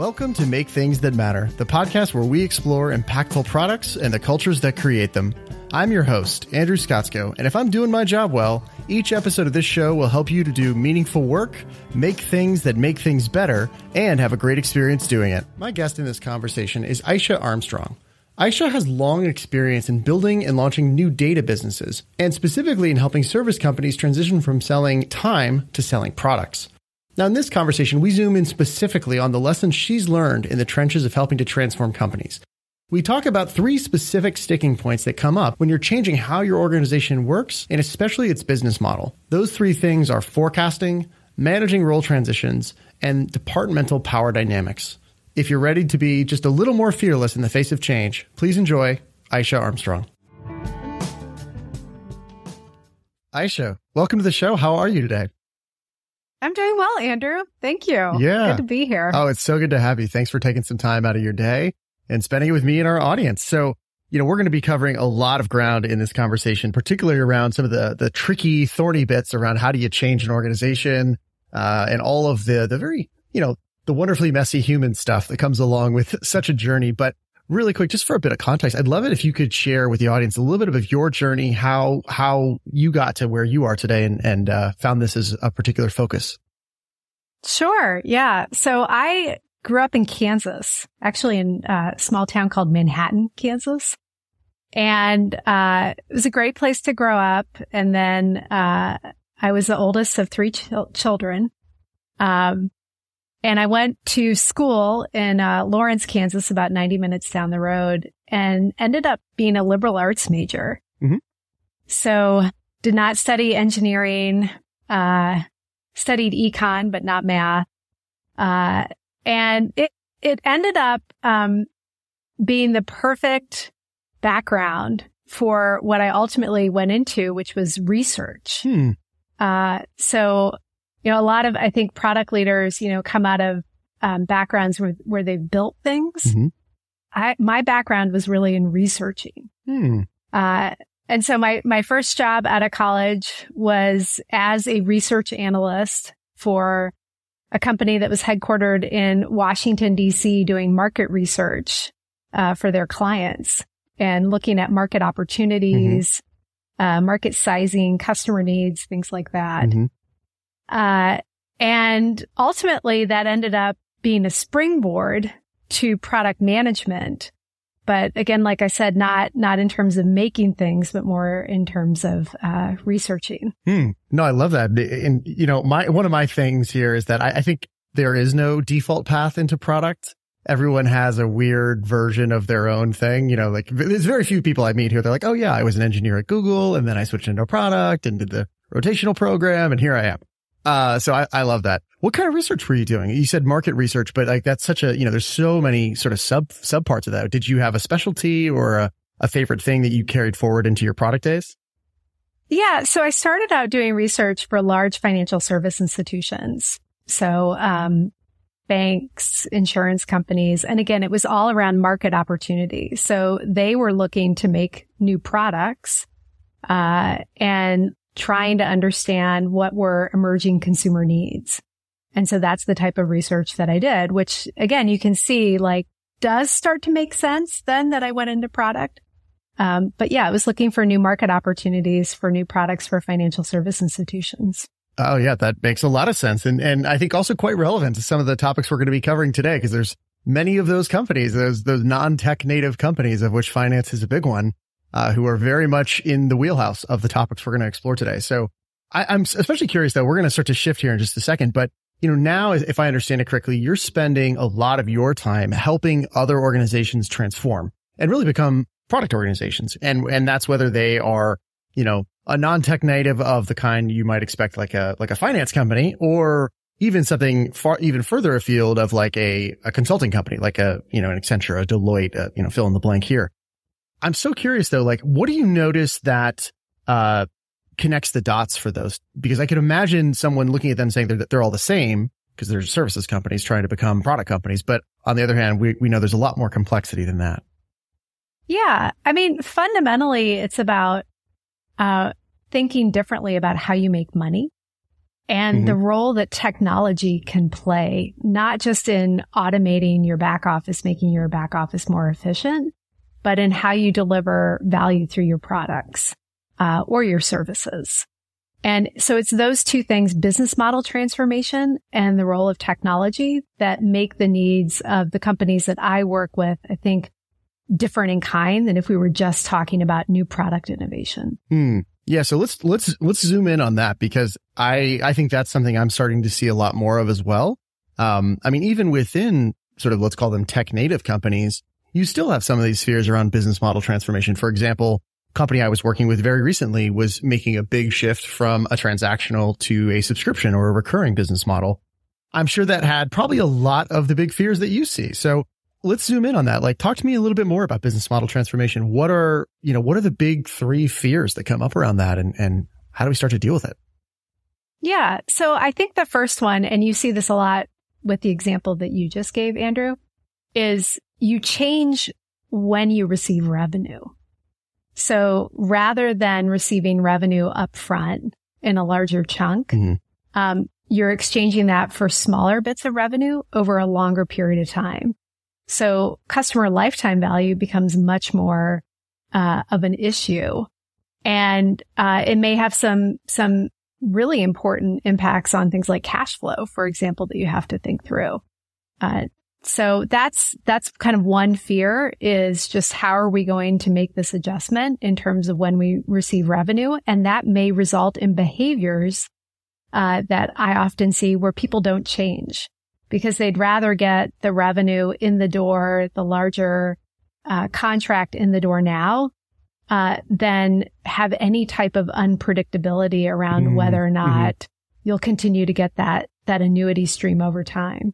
Welcome to Make Things That Matter, the podcast where we explore impactful products and the cultures that create them. I'm your host, Andrew Scottsko, and if I'm doing my job well, each episode of this show will help you to do meaningful work, make things that make things better, and have a great experience doing it. My guest in this conversation is Eisha Armstrong. Eisha has long experience in building and launching new data businesses, and specifically in helping service companies transition from selling time to selling products. Now, in this conversation, we zoom in specifically on the lessons she's learned in the trenches of helping to transform companies. We talk about 3 specific sticking points that come up when you're changing how your organization works, and especially its business model. Those 3 things are forecasting, managing role transitions, and departmental power dynamics. If you're ready to be just a little more fearless in the face of change, please enjoy Eisha Armstrong. Eisha, welcome to the show. How are you today? I'm doing well, Andrew. Thank you. Yeah. Good to be here. Oh, it's so good to have you. Thanks for taking some time out of your day and spending it with me and our audience. So, we're going to be covering a lot of ground in this conversation, particularly around some of the tricky, thorny bits around how do you change an organization, and all of the very, the wonderfully messy human stuff that comes along with such a journey. But really quick, just for a bit of context, I'd love it if you could share with the audience a little bit of your journey, how you got to where you are today and found this as a particular focus. Sure. Yeah. So I grew up in Kansas, actually in a small town called Manhattan, Kansas. And it was a great place to grow up. And then I was the oldest of 3 children. And I went to school in Lawrence, Kansas, about 90 minutes down the road, and ended up being a liberal arts major. Mm-hmm. So did not study engineering, studied econ, but not math. And it ended up being the perfect background for what I ultimately went into, which was research. So a lot of, I think, product leaders, come out of backgrounds where they've built things. Mm-hmm. My background was really in researching. And so my first job out of college was as a research analyst for a company that was headquartered in Washington, D.C., doing market research for their clients and looking at market opportunities, market sizing, customer needs, things like that. Mm-hmm. And ultimately that ended up being a springboard to product management. But again, like I said, not in terms of making things, but more in terms of, researching. No, I love that. And, one of my things here is that I think there is no default path into product. Everyone has a weird version of their own thing. There's very few people I meet who they're like, oh yeah, I was an engineer at Google and then I switched into a product and did the rotational program and here I am. So I love that. What kind of research were you doing? You said market research, but that's such a, there's so many sort of sub parts of that. Did you have a specialty or a favorite thing that you carried forward into your product days? Yeah. So I started out doing research for large financial service institutions. So, banks, insurance companies. And again, it was all around market opportunity. So they were looking to make new products, and trying to understand what were emerging consumer needs. And so that's the type of research that I did, which again, you can see does start to make sense then that I went into product. But yeah, I was looking for new market opportunities for new products for financial service institutions. Oh yeah, that makes a lot of sense. And I think also quite relevant to some of the topics we're going to be covering today, because there's many of those companies, those non-tech native companies, of which finance is a big one, who are very much in the wheelhouse of the topics we're going to explore today. So I'm especially curious, though, we're going to start to shift here in just a second. But, now, if I understand it correctly, you're spending a lot of your time helping other organizations transform and really become product organizations. And that's whether they are, a non-tech native of the kind you might expect, like a finance company, or even something even further afield of a consulting company, like an Accenture, a Deloitte, fill in the blank here. I'm so curious though, what do you notice that, connects the dots for those? Because I could imagine someone looking at them saying they're all the same because they're services companies trying to become product companies. But on the other hand, we know there's a lot more complexity than that. Yeah. I mean, fundamentally, it's about, thinking differently about how you make money and the role that technology can play, not just in automating your back office, making your back office more efficient, but in how you deliver value through your products or your services. And so it's those two things, business model transformation and the role of technology, that make the needs of the companies that I work with, I think, different in kind than if we were just talking about new product innovation. Yeah. So let's zoom in on that, because I think that's something I'm starting to see a lot more of as well. I mean, even within sort of, let's call them tech native companies, you still have some of these fears around business model transformation. For example, a company I was working with very recently was making a big shift from a transactional to a subscription or a recurring business model. I'm sure that had probably a lot of the big fears that you see. So let's zoom in on that. Like, talk to me a little bit more about business model transformation. What are the big three fears that come up around that, and how do we start to deal with it? Yeah. So I think the first one, and you see this a lot with the example that you just gave, Andrew, is you change when you receive revenue. So rather than receiving revenue up front in a larger chunk, you're exchanging that for smaller bits of revenue over a longer period of time. So customer lifetime value becomes much more of an issue. And it may have some really important impacts on things like cash flow, for example, that you have to think through. So that's kind of one fear, is just how are we going to make this adjustment in terms of when we receive revenue? And that may result in behaviors that I often see where people don't change, because they'd rather get the revenue in the door, the larger contract in the door now, than have any type of unpredictability around whether or not you'll continue to get that annuity stream over time.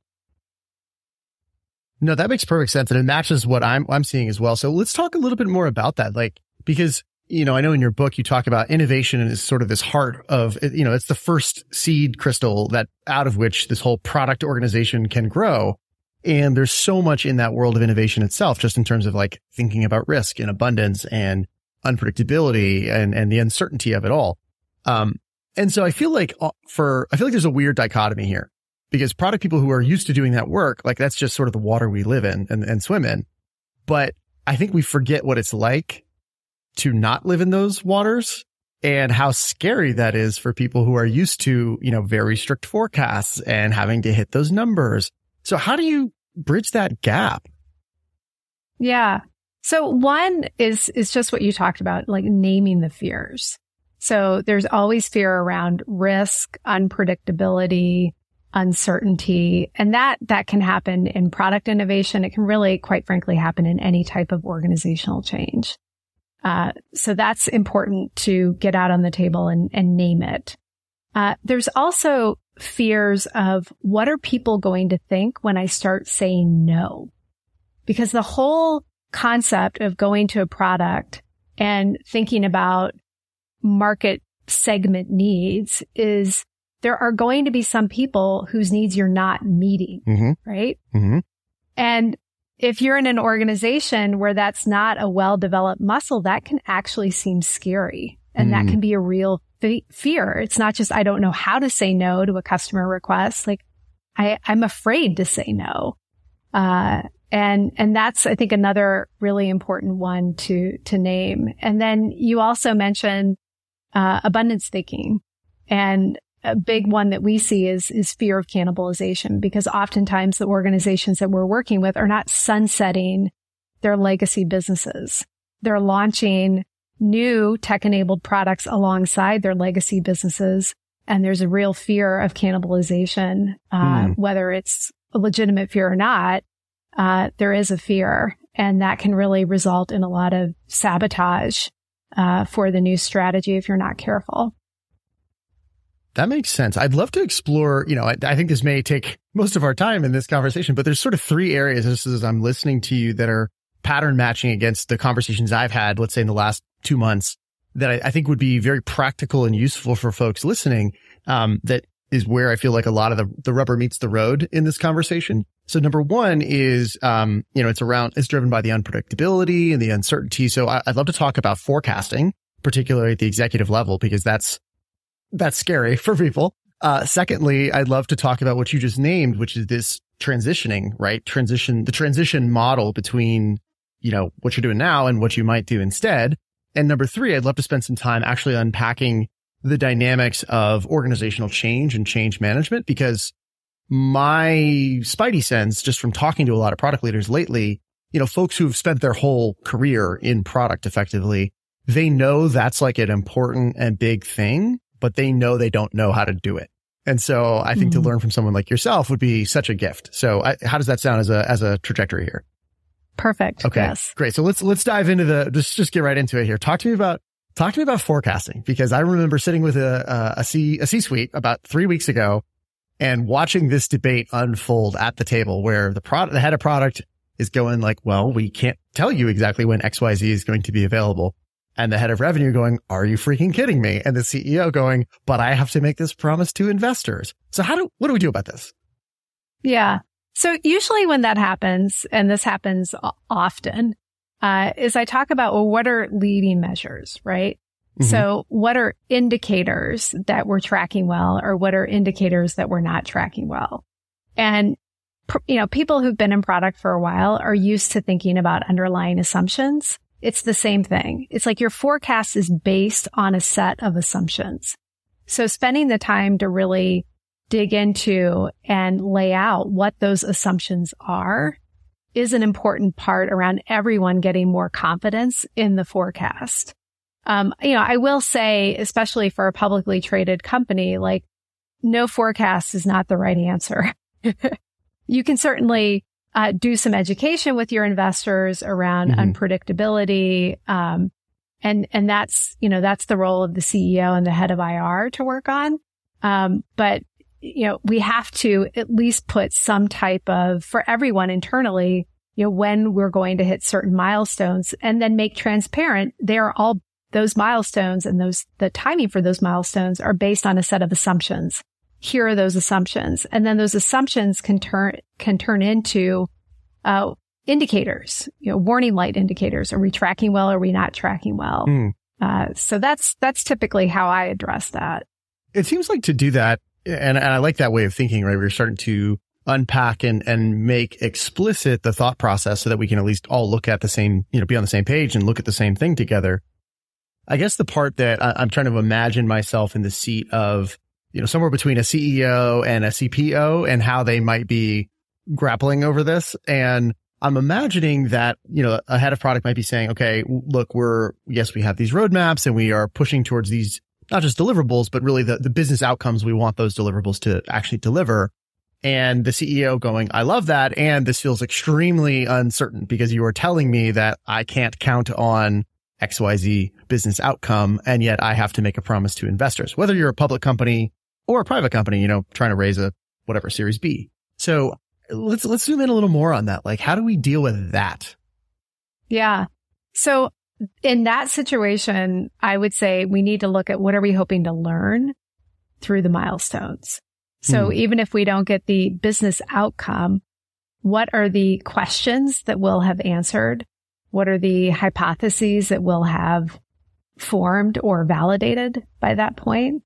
No, that makes perfect sense. And it matches what I'm seeing as well. So let's talk a little bit more about that. Like, because, I know in your book, you talk about innovation as sort of this heart of, it's the first seed crystal that out of which this whole product organization can grow. And there's so much in that world of innovation itself, just in terms of like thinking about risk and abundance and unpredictability and the uncertainty of it all. And so I feel like there's a weird dichotomy here, because product people who are used to doing that work, like that's just sort of the water we live in and swim in. But I think we forget what it's like to not live in those waters, and how scary that is for people who are used to, very strict forecasts and having to hit those numbers. So how do you bridge that gap? Yeah. So one is just what you talked about, like naming the fears. So there's always fear around risk, unpredictability, uncertainty, and that can happen in product innovation. It can really, quite frankly, happen in any type of organizational change. So that's important to get out on the table and name it. There's also fears of, what are people going to think when I start saying no? Because the whole concept of going to a product and thinking about market segment needs is, there are going to be some people whose needs you're not meeting, right? And if you're in an organization where that's not a well-developed muscle, that can actually seem scary. And that can be a real fear. It's not just, I don't know how to say no to a customer request. Like, I'm afraid to say no. And that's, I think, another really important one to name. And then you also mentioned abundance thinking. And a big one that we see is fear of cannibalization, because oftentimes the organizations that we're working with are not sunsetting their legacy businesses. They're launching new tech-enabled products alongside their legacy businesses. And there's a real fear of cannibalization, whether it's a legitimate fear or not. There is a fear, and that can really result in a lot of sabotage for the new strategy if you're not careful. That makes sense. I'd love to explore, I think this may take most of our time in this conversation, but there's sort of three areas, just as I'm listening to you, that are pattern matching against the conversations I've had, let's say in the last 2 months, that I think would be very practical and useful for folks listening. That is where I feel like a lot of the rubber meets the road in this conversation. So number one is, it's driven by the unpredictability and the uncertainty. So I'd love to talk about forecasting, particularly at the executive level, because that's scary for people. Secondly, I'd love to talk about what you just named, which is this transitioning, right? The transition model between, what you're doing now and what you might do instead. And number three, I'd love to spend some time actually unpacking the dynamics of organizational change and change management, because my spidey sense, just from talking to a lot of product leaders lately, folks who've spent their whole career in product effectively, they know that's like an important and big thing, but they know they don't know how to do it. And so I think to learn from someone like yourself would be such a gift. So how does that sound as a trajectory here? Perfect. Okay. Yes. Great. So let's dive into just get right into it here. Talk to me about forecasting, because I remember sitting with a C-suite about 3 weeks ago and watching this debate unfold at the table, where the head of product is going like, well, we can't tell you exactly when XYZ is going to be available. And the head of revenue going, are you freaking kidding me? And the CEO going, but I have to make this promise to investors. So what do we do about this? Yeah. So usually when that happens, and this happens often, is I talk about, well, what are leading measures, right? Mm-hmm. So what are indicators that we're tracking well, or what are indicators that we're not tracking well? And, people who've been in product for a while are used to thinking about underlying assumptions. It's the same thing. It's like your forecast is based on a set of assumptions. So spending the time to really dig into and lay out what those assumptions are is an important part around everyone getting more confidence in the forecast. I will say, especially for a publicly traded company, like no forecast is not the right answer. You can certainly do some education with your investors around unpredictability. And that's the role of the CEO and the head of IR to work on. But we have to at least put some type of, for everyone internally, when we're going to hit certain milestones, and then make transparent, those milestones and the timing for those milestones are based on a set of assumptions. Here are those assumptions. And then those assumptions can turn into, indicators, warning light indicators. Are we tracking well? Or are we not tracking well? So that's typically how I address that. It seems like to do that, and I like that way of thinking, right? We're starting to unpack and make explicit the thought process so that we can at least all look at the same, be on the same page and look at the same thing together. I guess the part that I'm trying to imagine myself in the seat of, somewhere between a CEO and a CPO, and how they might be grappling over this. And I'm imagining that, a head of product might be saying, okay, look, we have these roadmaps and we are pushing towards these, not just deliverables, but really the business outcomes we want those deliverables to actually deliver. And the CEO going, I love that. And this feels extremely uncertain because you are telling me that I can't count on XYZ business outcome. And yet I have to make a promise to investors, whether you're a public company or a private company, trying to raise a Series B. So let's zoom in a little more on that. Like, how do we deal with that? Yeah. So in that situation, I would say we need to look at what are we hoping to learn through the milestones. So even if we don't get the business outcome, what are the questions that we'll have answered? What are the hypotheses that we'll have formed or validated by that point?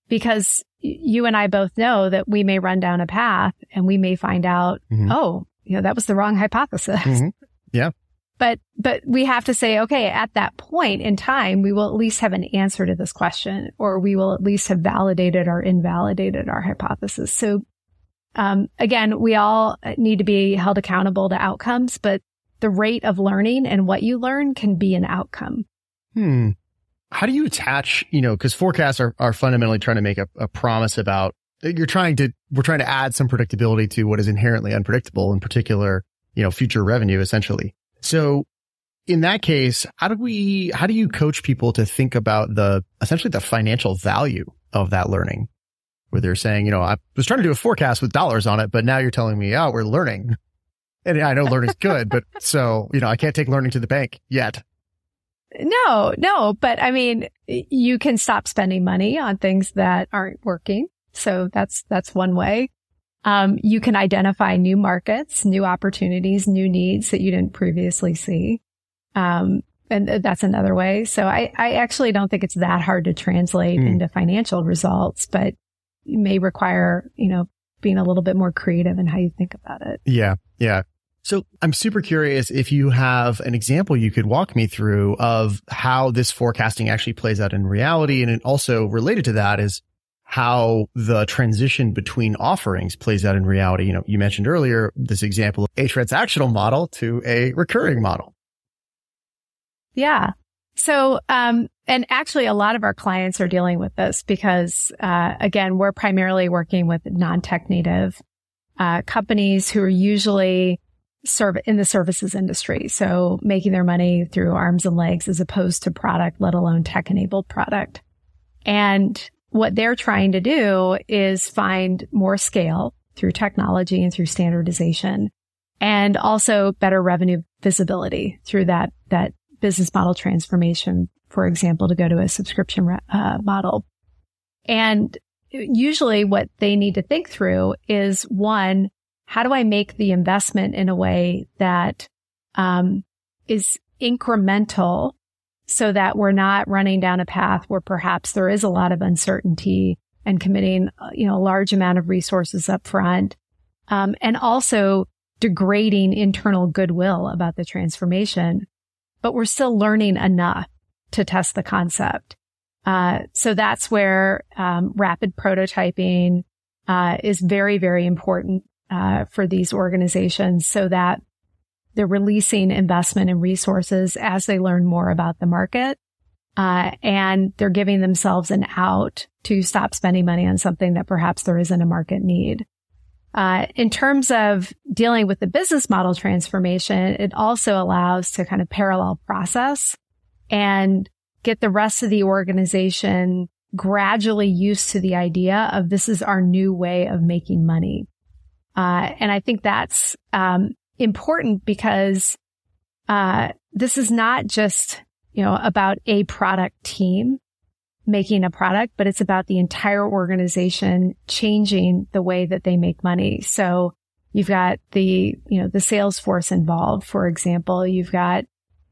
Because you and I both know that we may run down a path and we may find out, that was the wrong hypothesis. Yeah. But we have to say, okay, at that point in time, we will at least have an answer to this question, or we will at least have validated or invalidated our hypothesis. So, again, we all need to be held accountable to outcomes, but the rate of learning and what you learn can be an outcome. How do you attach, because forecasts are fundamentally trying to make a promise about, we're trying to add some predictability to what is inherently unpredictable, in particular, future revenue, essentially. So in that case, how do you coach people to think about essentially the financial value of that learning? Where they're saying, I was trying to do a forecast with dollars on it, but now you're telling me, we're learning. And I know learning's good, but so, I can't take learning to the bank yet. No, but I mean, you can stop spending money on things that aren't working. So that's one way. You can identify new markets, new opportunities, new needs that you didn't previously see. And that's another way. So I actually don't think it's that hard to translate into financial results, but may require, being a little bit more creative in how you think about it. Yeah. Yeah. So I'm super curious if you have an example you could walk me through of how this forecasting actually plays out in reality. And it also related to that is how the transition between offerings plays out in reality. You mentioned earlier this example of a transactional model to a recurring model. Yeah. So, and actually a lot of our clients are dealing with this because, again, we're primarily working with non-tech native, companies who are usually in the services industry. So making their money through arms and legs as opposed to product, let alone tech enabled product. And what they're trying to do is find more scale through technology and through standardization, and also better revenue visibility through that business model transformation, for example, to go to a subscription model. And usually what they need to think through is, one, how do I make the investment in a way that is incremental so that we're not running down a path where perhaps there is a lot of uncertainty and committing, a large amount of resources up front, and also degrading internal goodwill about the transformation, but we're still learning enough to test the concept. So that's where rapid prototyping is very, very important for these organizations, so that they're releasing investment and resources as they learn more about the market, and they're giving themselves an out to stop spending money on something that perhaps there isn't a market need. In terms of dealing with the business model transformation, it also allows to kind of parallel process and get the rest of the organization gradually used to the idea of this is our new way of making money. And I think that's important because this is not just, about a product team making a product, but it's about the entire organization changing the way that they make money. So you've got the sales force involved, for example. You've got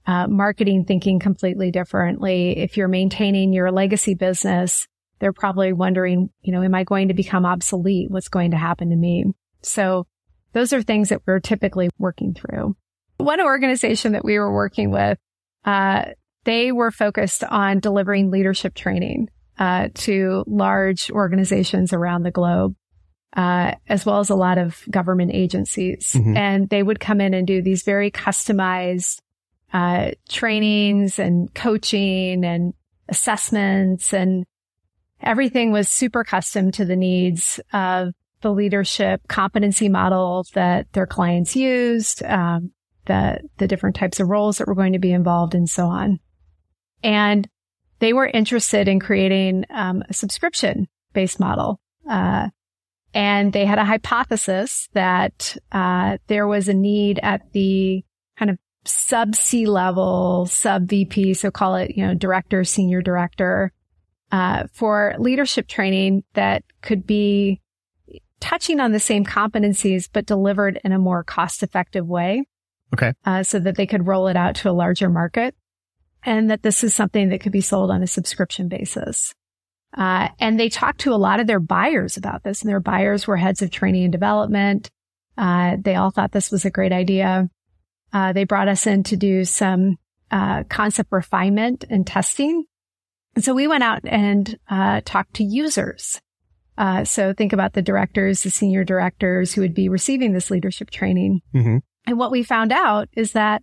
marketing thinking completely differently. If you're maintaining your legacy business, they're probably wondering, am I going to become obsolete? What's going to happen to me? So those are things that we're typically working through. One organization that we were working with, they were focused on delivering leadership training to large organizations around the globe, as well as a lot of government agencies. Mm-hmm. And they would come in and do these very customized trainings and coaching and assessments, and everything was super custom to the needs of the leadership competency model that their clients used, the different types of roles that were going to be involved, and so on. And they were interested in creating a subscription-based model. And they had a hypothesis that there was a need at the kind of sub-C level, sub-VP, so call it, director, senior director, for leadership training that could be touching on the same competencies, but delivered in a more cost-effective way. Okay. So that they could roll it out to a larger market, and that this is something that could be sold on a subscription basis. And they talked to a lot of their buyers about this, and their buyers were heads of training and development. They all thought this was a great idea. They brought us in to do some concept refinement and testing. And so we went out and talked to users. So think about the directors, the senior directors who would be receiving this leadership training. Mm-hmm. And what we found out is that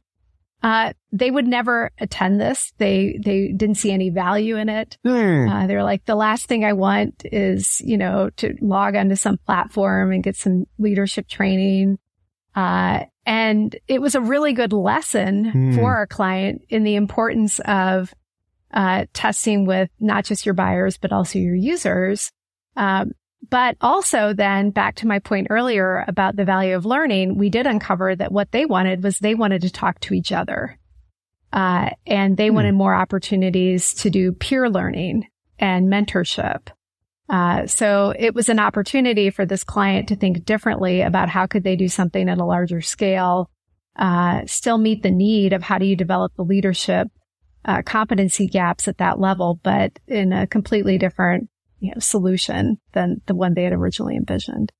they would never attend this. They didn't see any value in it. They're like, the last thing I want is, to log onto some platform and get some leadership training. And it was a really good lesson for our client in the importance of testing with not just your buyers, but also your users. But also then back to my point earlier about the value of learning, we did uncover that what they wanted was they wanted to talk to each other. And they wanted more opportunities to do peer learning and mentorship. So it was an opportunity for this client to think differently about how could they do something at a larger scale, still meet the need of how do you develop the leadership competency gaps at that level, but in a completely different solution than the one they had originally envisioned.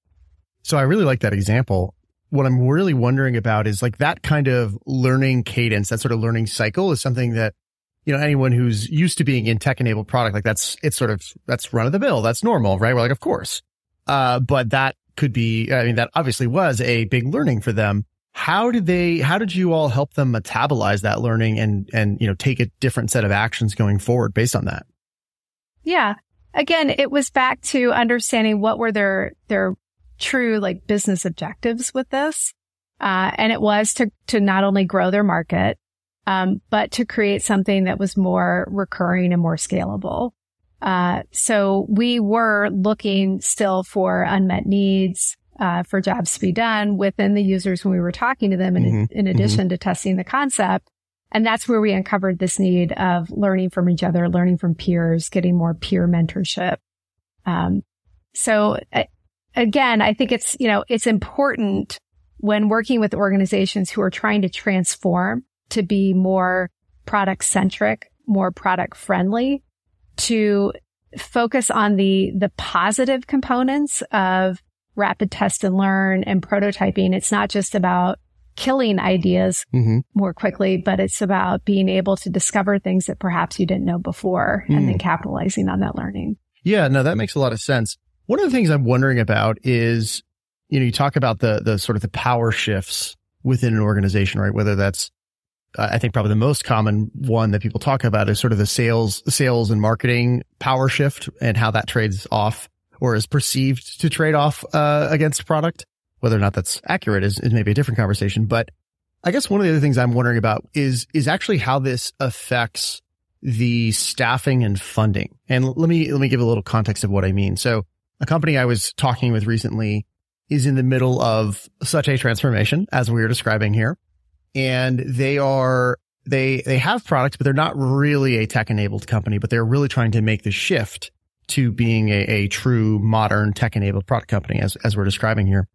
So I really like that example. What I'm really wondering about is like that kind of learning cadence, that sort of learning cycle is something that, anyone who's used to being in tech-enabled product, like that's run of the mill. That's normal, right? We're like, of course. But that could be, that obviously was a big learning for them. How did you all help them metabolize that learning and take a different set of actions going forward based on that? Yeah. Again, it was back to understanding what were their true like business objectives with this. And it was to not only grow their market, but to create something that was more recurring and more scalable. So we were looking still for unmet needs, for jobs to be done within the users when we were talking to them in addition to testing the concept. And that's where we uncovered this need of learning from each other, learning from peers, getting more peer mentorship. So again, I think it's important when working with organizations who are trying to transform to be more product centric, more product friendly, to focus on the positive components of rapid test and learn and prototyping. It's not just about killing ideas more quickly, but it's about being able to discover things that perhaps you didn't know before and then capitalizing on that learning. Yeah, no, that makes a lot of sense. One of the things I'm wondering about is, you talk about the sort of the power shifts within an organization, right? Whether that's, I think probably the most common one that people talk about is sort of the sales and marketing power shift and how that trades off or is perceived to trade off, against product. Whether or not that's accurate is maybe a different conversation. But I guess one of the other things I'm wondering about is actually how this affects the staffing and funding. And let me give a little context of what I mean. So a company I was talking with recently is in the middle of such a transformation as we were describing here. And they have products, but they're not really a tech-enabled company, but they're really trying to make the shift to being a true modern tech-enabled product company as we're describing here.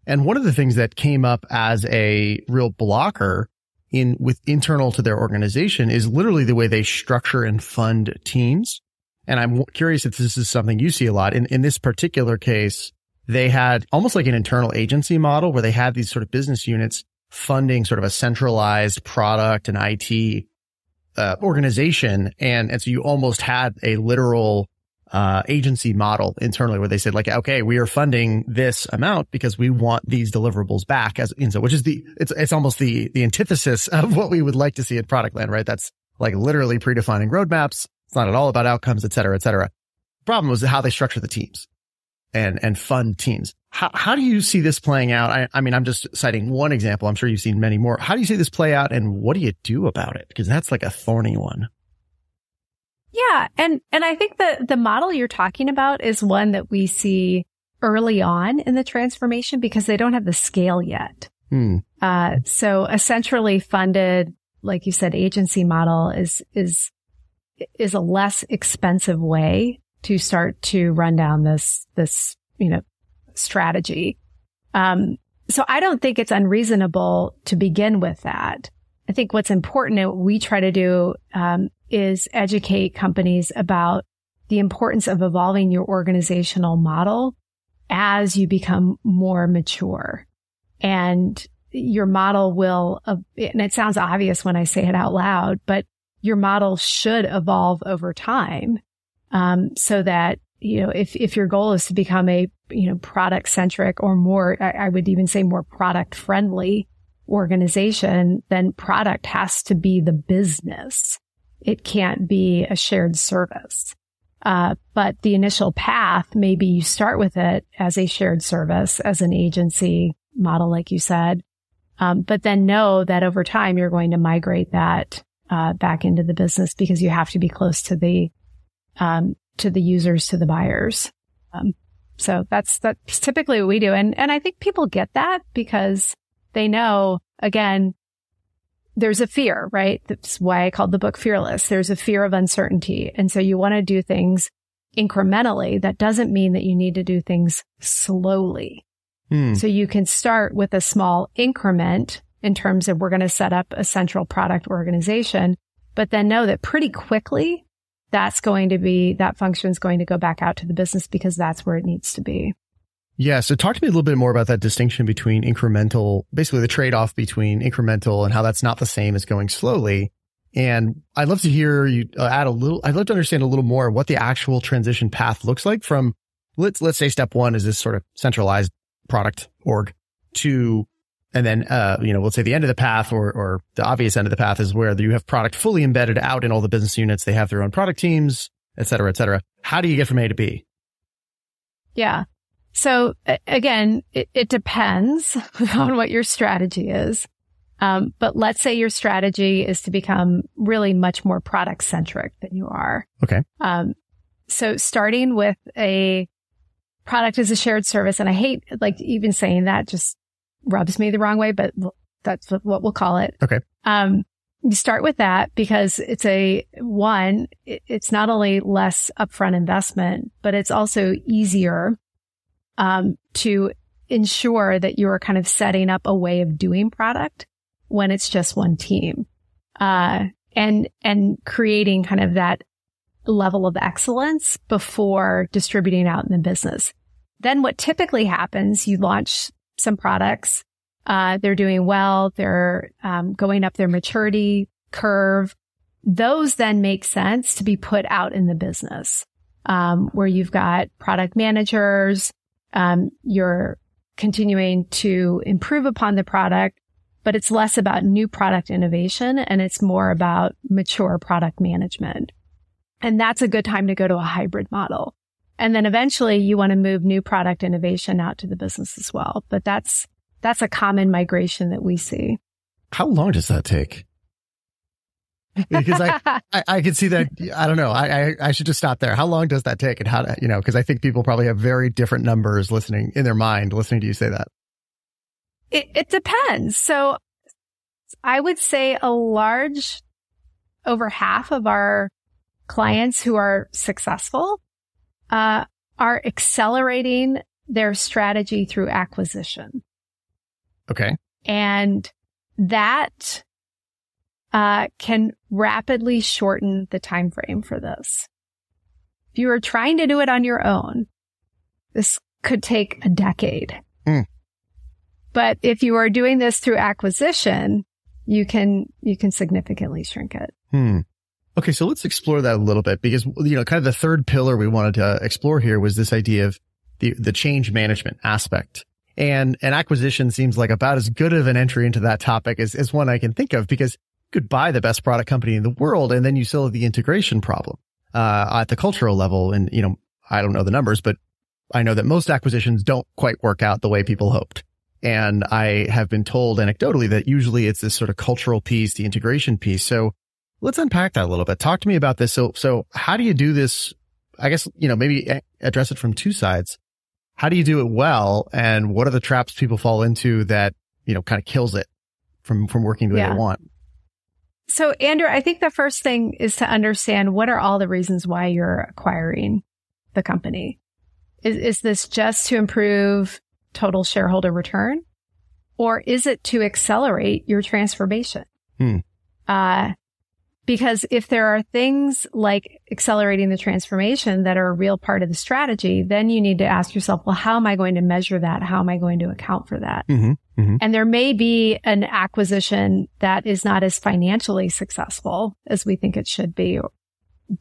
And one of the things that came up as a real blocker with internal to their organization is literally the way they structure and fund teams. And I'm curious if this is something you see a lot. In this particular case, they had almost like an internal agency model where they had these sort of business units funding sort of a centralized product and IT organization. And so you almost had a literal agency model internally where they said like, okay, we are funding this amount because we want these deliverables back which is it's almost the antithesis of what we would like to see at product land, right? That's like literally predefining roadmaps. It's not at all about outcomes, et cetera, et cetera. The problem was how they structure the teams and fund teams. How do you see this playing out? I mean, I'm just citing one example. I'm sure you've seen many more. How do you see this play out and what do you do about it? Because that's like a thorny one. Yeah. And I think the model you're talking about is one that we see early on in the transformation because they don't have the scale yet. So a centrally funded, like you said, agency model is a less expensive way to start to run down this strategy. So I don't think it's unreasonable to begin with that. I think what's important and what we try to do, is educate companies about the importance of evolving your organizational model as you become more mature. And your model will, and it sounds obvious when I say it out loud, but your model should evolve over time, so that, if your goal is to become a, product centric or more, I would even say more product friendly organization, then product has to be the business. It can't be a shared service. But the initial path, maybe you start with it as a shared service, as an agency model, like you said. But then know that over time, you're going to migrate that, back into the business because you have to be close to the users, to the buyers. So that's typically what we do. And I think people get that because they know, again, there's a fear, right? That's why I called the book Fearless. There's a fear of uncertainty. And so you want to do things incrementally. That doesn't mean that you need to do things slowly. So you can start with a small increment in terms of we're going to set up a central product organization, but then know that pretty quickly that function is going to go back out to the business because that's where it needs to be. Yeah. So talk to me a little bit more about that distinction between incremental, basically the trade-off between incremental and how that's not the same as going slowly. And I'd love to hear you I'd love to understand a little more what the actual transition path looks like from, let's say step one is this sort of centralized product org to, and then, let's say the end of the path or the obvious end of the path is where you have product fully embedded out in all the business units. They have their own product teams, et cetera, et cetera. How do you get from A to B? Yeah. So again, it depends on what your strategy is. But let's say your strategy is to become really much more product centric than you are. Okay. So starting with a product as a shared service, and I hate even saying that just rubs me the wrong way, but that's what we'll call it. Okay. You start with that because it's it's not only less upfront investment, but it's also easier to ensure that you are kind of setting up a way of doing product when it's just one team, and creating kind of that level of excellence before distributing out in the business. Then what typically happens, you launch some products, they're doing well, they're going up their maturity curve. Those then make sense to be put out in the business, where you've got product managers, you're continuing to improve upon the product, but it's less about new product innovation and it's more about mature product management. And that's a good time to go to a hybrid model. And then eventually you want to move new product innovation out to the business as well. But that's a common migration that we see. How long does that take? Because I could see that. I don't know. I should just stop there. How long does that take? And how to, because I think people probably have very different numbers listening in their mind, listening to you say that. It depends. So I would say over half of our clients who are successful, are accelerating their strategy through acquisition. Okay. And that can rapidly shorten the time frame for this. If you are trying to do it on your own, this could take a decade. But if you are doing this through acquisition, you can significantly shrink it. Okay, so let's explore that a little bit because, kind of the third pillar we wanted to explore here was this idea of the change management aspect. And an acquisition seems like about as good of an entry into that topic as one I can think of, because you could buy the best product company in the world and then you still have the integration problem at the cultural level. And, I don't know the numbers, but I know that most acquisitions don't quite work out the way people hoped. And I have been told anecdotally that usually it's this sort of cultural piece, the integration piece. So let's unpack that a little bit. Talk to me about this. So how do you do this? I guess, maybe address it from two sides. How do you do it well? And what are the traps people fall into that, kind of kills it from working the way they want? So Andrew, I think the first thing is to understand what are all the reasons why you're acquiring the company. Is this just to improve total shareholder return? Or is it to accelerate your transformation? Because if there are things like accelerating the transformation that are a real part of the strategy, then you need to ask yourself, well, how am I going to measure that? How am I going to account for that? And there may be an acquisition that is not as financially successful as we think it should be,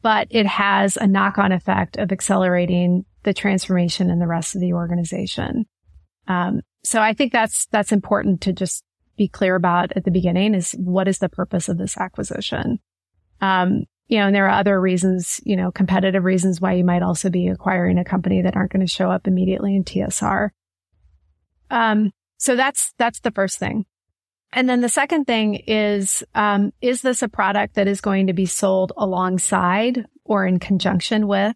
but it has a knock-on effect of accelerating the transformation in the rest of the organization. So I think that's important to just be clear about at the beginning, is what is the purpose of this acquisition? And there are other reasons, competitive reasons why you might also be acquiring a company that aren't going to show up immediately in TSR. So that's the first thing. And then the second thing is this a product that is going to be sold alongside or in conjunction with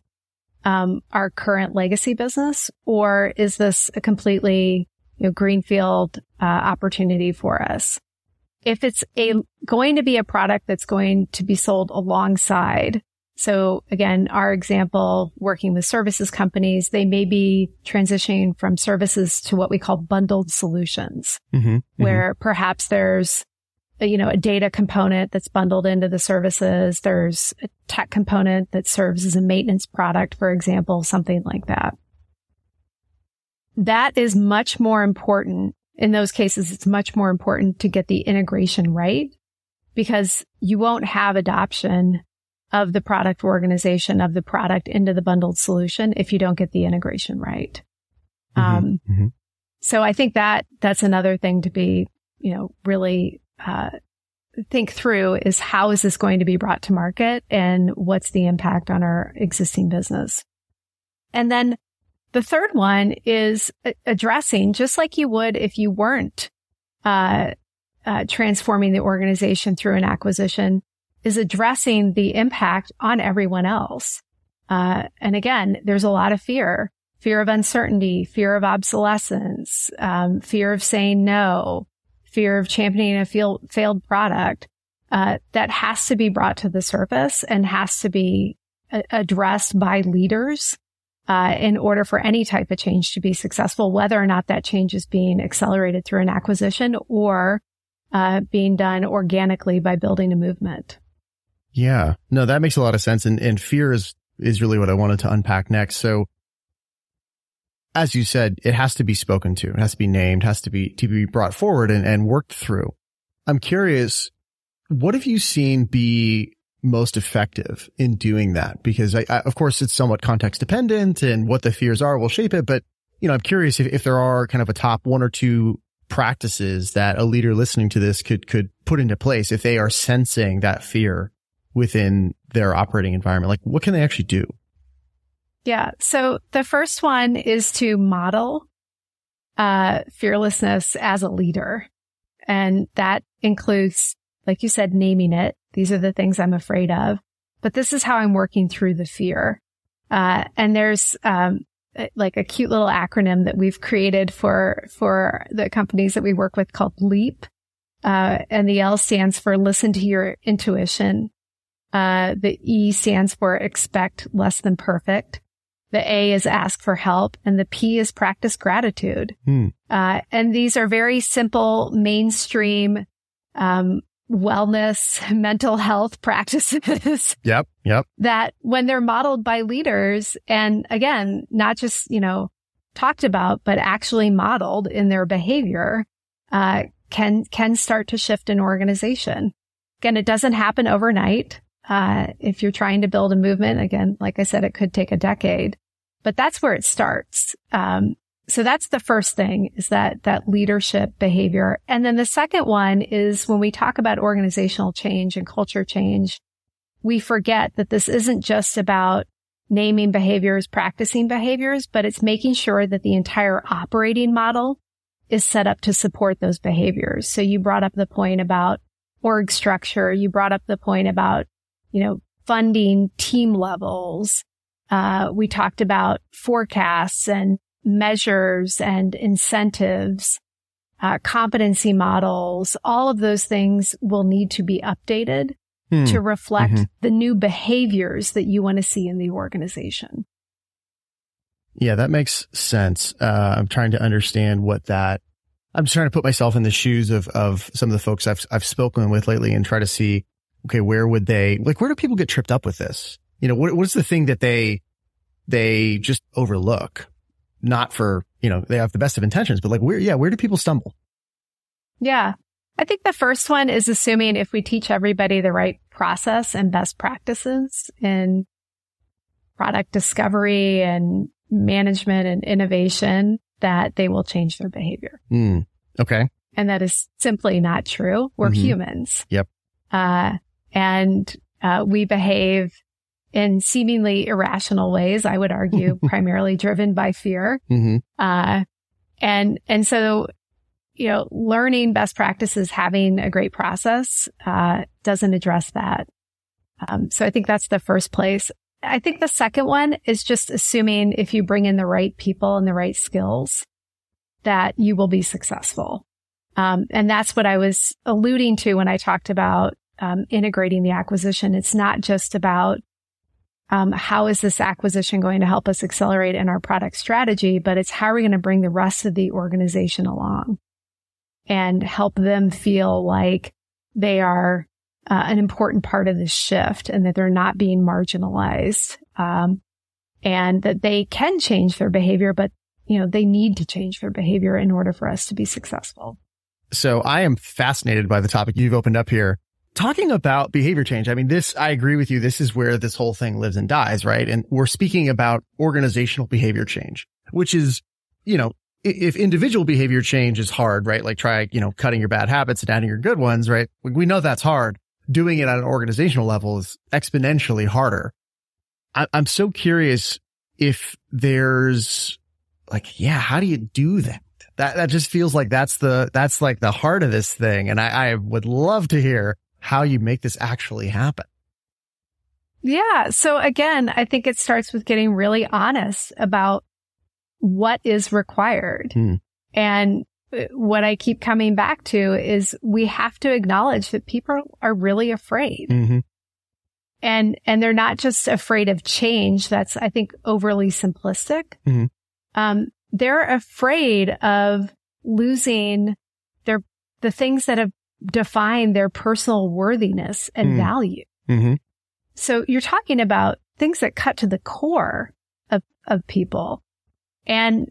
our current legacy business, or is this a completely greenfield opportunity for us? If it's going to be a product that's going to be sold alongside, so again, our example, working with services companies, they may be transitioning from services to what we call bundled solutions, where perhaps there's a data component that's bundled into the services. There's a tech component that serves as a maintenance product, for example, something like that. That is much more important. In those cases, it's much more important to get the integration right, because you won't have adoption of the product organization of the product into the bundled solution if you don't get the integration right. So I think that's another thing to be, really think through is how is this going to be brought to market and what's the impact on our existing business. And then the third one is addressing, just like you would if you weren't transforming the organization through an acquisition, is addressing the impact on everyone else. And again, there's a lot of fear of uncertainty, fear of obsolescence, fear of saying no, fear of championing a failed product, that has to be brought to the surface and has to be addressed by leaders, in order for any type of change to be successful, whether or not that change is being accelerated through an acquisition or, being done organically by building a movement. Yeah, no, that makes a lot of sense. And fear is really what I wanted to unpack next. So as you said, it has to be spoken to. It has to be named, has to be brought forward and worked through. I'm curious, what have you seen be most effective in doing that? Because I of course, it's somewhat context dependent and what the fears are will shape it. But, I'm curious if there are kind of a top one or two practices that a leader listening to this could put into place if they are sensing that fear within their operating environment. Like, what can they actually do? Yeah. So the first one is to model fearlessness as a leader. And that includes, like you said, naming it. These are the things I'm afraid of, but this is how I'm working through the fear. And there's like a cute little acronym that we've created for the companies that we work with called LEAP. And the L stands for listen to your intuition. The E stands for expect less than perfect. The A is ask for help, and the P is practice gratitude. And these are very simple, mainstream, wellness, mental health practices. Yep. That when they're modeled by leaders, and again, not just, talked about, but actually modeled in their behavior, can start to shift an organization. Again, it doesn't happen overnight. If you're trying to build a movement, again, like I said, it could take a decade, but that's where it starts. So that's the first thing, is that leadership behavior. And then the second one is when we talk about organizational change and culture change, we forget that this isn't just about naming behaviors, practicing behaviors, but it's making sure that the entire operating model is set up to support those behaviors. So you brought up the point about org structure. You brought up the point about, funding team levels. We talked about forecasts and measures and incentives, competency models. All of those things will need to be updated to reflect the new behaviors that you want to see in the organization. Yeah, that makes sense. I'm trying to understand I'm just trying to put myself in the shoes of some of the folks I've spoken with lately and try to see, okay, where do people get tripped up with this? What's the thing that they just overlook? Not for, they have the best of intentions, but where do people stumble? Yeah. I think the first one is assuming if we teach everybody the right process and best practices in product discovery and management and innovation, that they will change their behavior. Okay. And that is simply not true. We're humans. Yep. And we behave in seemingly irrational ways, I would argue, primarily driven by fear. And so, learning best practices, having a great process, doesn't address that. So I think that's the first place. I think the second one is just assuming if you bring in the right people and the right skills, that you will be successful. And that's what I was alluding to when I talked about integrating the acquisition. It's not just about how is this acquisition going to help us accelerate in our product strategy, but it's how are we going to bring the rest of the organization along and help them feel like they are an important part of this shift and that they're not being marginalized, and that they can change their behavior, but they need to change their behavior in order for us to be successful. So I am fascinated by the topic you've opened up here. Talking about behavior change, I mean, I agree with you. This is where this whole thing lives and dies, right? And we're speaking about organizational behavior change, which is, if individual behavior change is hard, right? Like try, cutting your bad habits and adding your good ones, right? We know that's hard. Doing it at an organizational level is exponentially harder. I'm so curious if there's how do you do that? That just feels like that's like the heart of this thing. And I would love to hear how you make this actually happen. Yeah. So again, I think it starts with getting really honest about what is required. And what I keep coming back to is we have to acknowledge that people are really afraid. And they're not just afraid of change. That's, I think, overly simplistic. They're afraid of losing the things that have defined their personal worthiness and value. So you're talking about things that cut to the core of people. And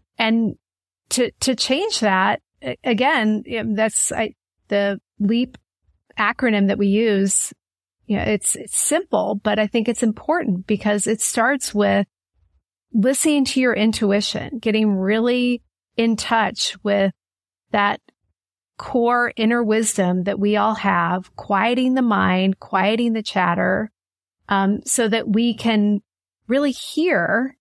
to change that, again, that's the LEAP acronym that we use. It's simple, but I think it's important because it starts with listening to your intuition, getting really in touch with that core inner wisdom that we all have, quieting the mind, quieting the chatter, so that we can really hear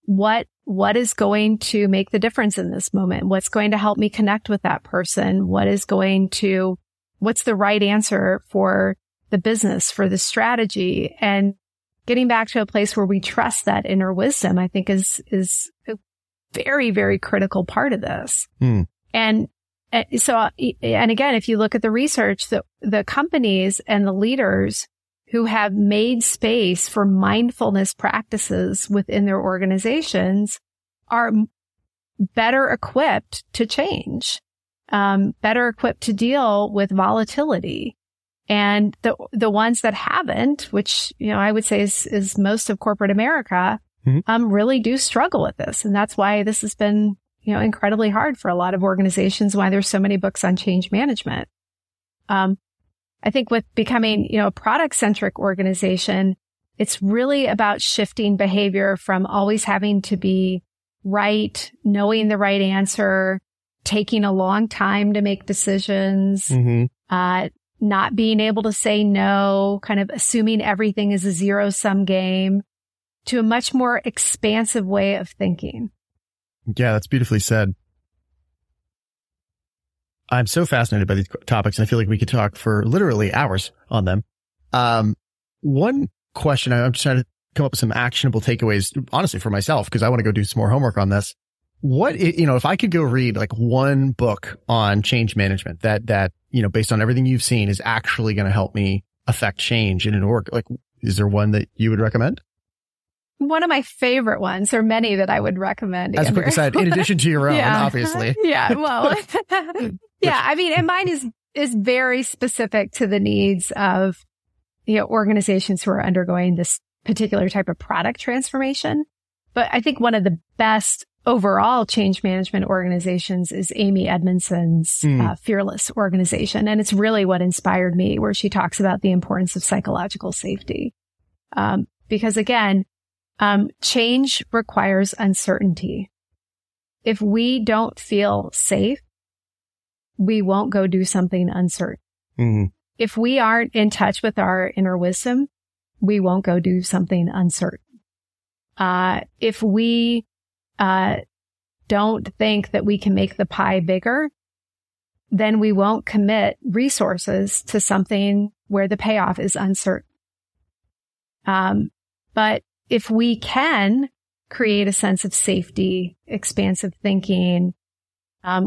what is going to make the difference in this moment, what's going to help me connect with that person, what's the right answer for the business, for the strategy, and getting back to a place where we trust that inner wisdom, I think is a very, very critical part of this. And so, and again, if you look at the research, the companies and the leaders who have made space for mindfulness practices within their organizations are better equipped to change, better equipped to deal with volatility. And the ones that haven't, which, I would say is most of corporate America, really do struggle with this. And that's why this has been, incredibly hard for a lot of organizations, why there's so many books on change management. I think with becoming, a product-centric organization, it's really about shifting behavior from always having to be right, knowing the right answer, taking a long time to make decisions, not being able to say no, kind of assuming everything is a zero-sum game, to a much more expansive way of thinking. Yeah, that's beautifully said. I'm so fascinated by these topics, and I feel like we could talk for literally hours on them. One question, I'm just trying to come up with some actionable takeaways, honestly, for myself, because I want to go do some more homework on this. If I could go read like one book on change management that, based on everything you've seen is actually going to help me affect change in an org, like, is there one that you would recommend? One of my favorite ones, or many that I would recommend. As a quick aside, in addition to your own, obviously. Yeah, well, I mean, and mine is very specific to the needs of, organizations who are undergoing this particular type of product transformation. But I think one of the best overall change management organizations is Amy Edmondson's Fearless organization. And it's really what inspired me, where she talks about the importance of psychological safety. Because again, change requires uncertainty. If we don't feel safe, we won't go do something uncertain. If we aren't in touch with our inner wisdom, we won't go do something uncertain. If we don't think that we can make the pie bigger, then we won't commit resources to something where the payoff is uncertain. But if we can create a sense of safety, expansive thinking,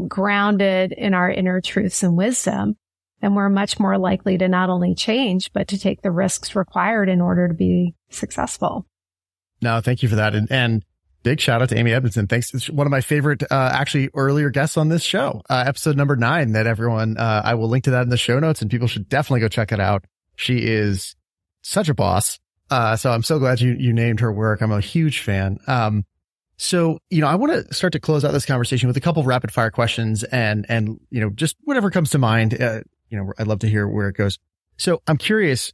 grounded in our inner truths and wisdom, then we're much more likely to not only change, but to take the risks required in order to be successful. No, thank you for that. And big shout out to Amy Edmondson. Thanks. It's one of my favorite, actually earlier guests on this show, episode number 9 that everyone, I will link to that in the show notes and people should definitely go check it out. She is such a boss. So I'm so glad you named her work. I'm a huge fan. So, I want to start to close out this conversation with a couple of rapid fire questions and, just whatever comes to mind. I'd love to hear where it goes. So I'm curious,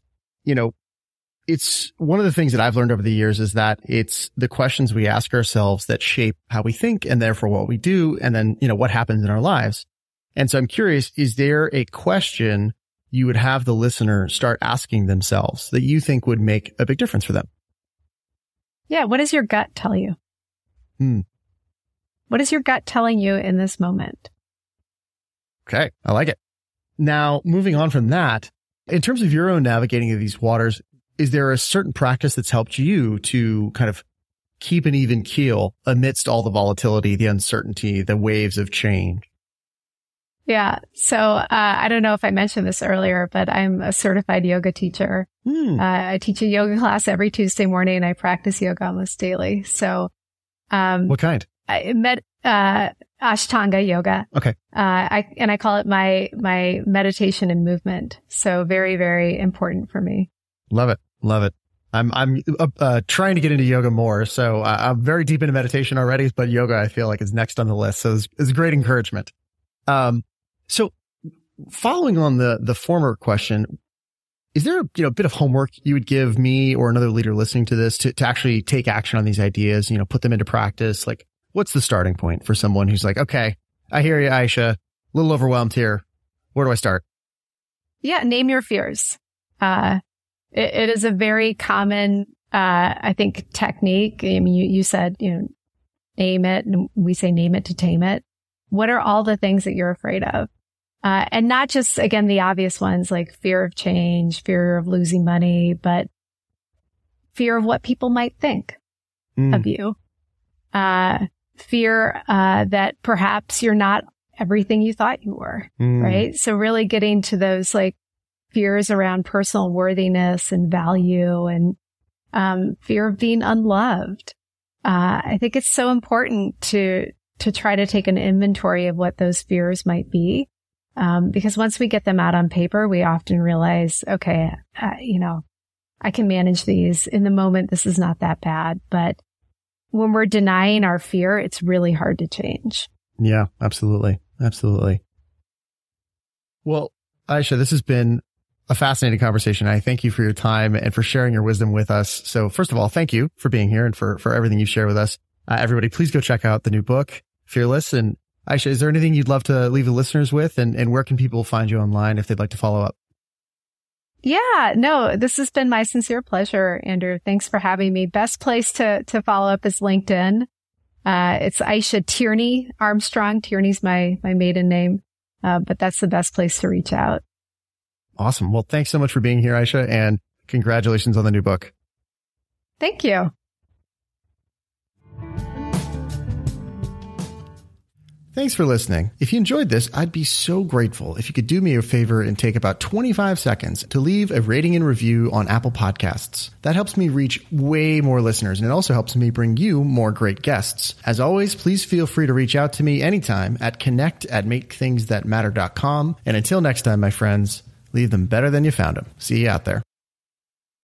it's one of the things that I've learned over the years is that it's the questions we ask ourselves that shape how we think and therefore what we do. And then, what happens in our lives. And so I'm curious, is there a question you would have the listener start asking themselves that you think would make a big difference for them? Yeah. What does your gut tell you? What is your gut telling you in this moment? Okay. I like it. Now, moving on from that, in terms of your own navigating of these waters, is there a certain practice that's helped you to kind of keep an even keel amidst all the volatility, the uncertainty, the waves of change? Yeah. So, I don't know if I mentioned this earlier, but I'm a certified yoga teacher. I teach a yoga class every Tuesday morning and I practice yoga almost daily. So, what kind? Ashtanga yoga. Okay. I call it my meditation and movement. So very, very important for me. Love it. Love it. I'm trying to get into yoga more. So I'm very deep into meditation already, but yoga I feel like is next on the list. So it's great encouragement. So following on the former question, is there a bit of homework you would give me or another leader listening to this to actually take action on these ideas, put them into practice? Like, what's the starting point for someone who's like, okay, I hear you, Eisha, a little overwhelmed here. Where do I start? Yeah. Name your fears. It is a very common, I think, technique. I mean, you said, name it, and we say name it to tame it. What are all the things that you're afraid of? And not just, again, the obvious ones like fear of change, fear of losing money, but fear of what people might think of you. Fear that perhaps you're not everything you thought you were, right? So really getting to those like fears around personal worthiness and value and fear of being unloved. I think it's so important to try to take an inventory of what those fears might be. Because once we get them out on paper, we often realize, okay, I can manage these. In the moment, this is not that bad. But when we're denying our fear, it's really hard to change. Yeah, absolutely. Absolutely. Well, Eisha, this has been a fascinating conversation. I thank you for your time and for sharing your wisdom with us. So first of all, thank you for being here and for everything you've shared with us. Everybody, please go check out the new book, Fearless. And Eisha, is there anything you'd love to leave the listeners with? And where can people find you online if they'd like to follow up? Yeah, no, this has been my sincere pleasure, Andrew. Thanks for having me. Best place to follow up is LinkedIn. It's Eisha Tierney Armstrong. Tierney's my maiden name. But that's the best place to reach out. Awesome. Well, thanks so much for being here, Eisha, and congratulations on the new book. Thank you. Thanks for listening. If you enjoyed this, I'd be so grateful if you could do me a favor and take about 25 seconds to leave a rating and review on Apple Podcasts. That helps me reach way more listeners, and it also helps me bring you more great guests. As always, please feel free to reach out to me anytime at connect@makethingsthatmatter.com. And until next time, my friends, leave them better than you found them. See you out there.